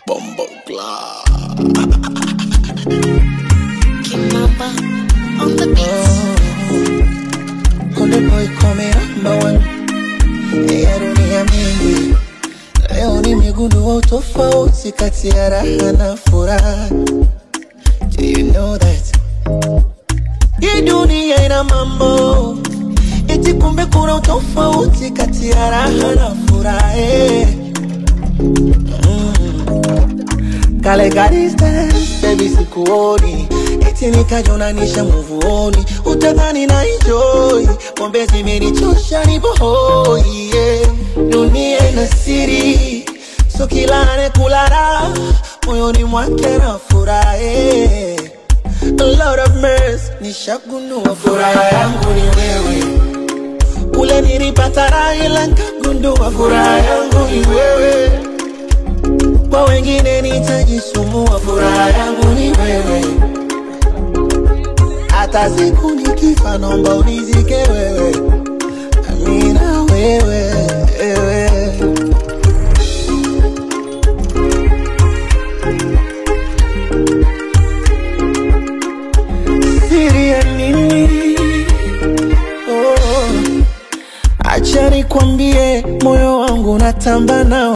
Bombo Club. Kimamba on the beat. Konde boy come number one. Dunia mingi. Leo nimegundua utofauti kati ya raha na furaha. Do you know that? Hii dunia ina mambo. Eti kumbe kuna utofauti kati ya raha na furaha. Kale ka distance, baby sikuoni. Eti nikajonanisha muvuoni. Utadhani na enjoy. Pombe zimenichosha nipo hoi, yeah. Dunia ina siri, so kila anayekulala moyoni mwake na furaha. A lot of mercy, nishagundua furaha yangu ni wewe. Ule nilipata raha ila nikagundua furaha yangu ni wewe. Kwa wengine nitajisumbua, furaha yangu ni wewe. Hata siku nikifa naomba unizike wewe. Amina wewe, wewe. Siri ya nini? Oh, acha nikwambie, moyo wangu natamba nao.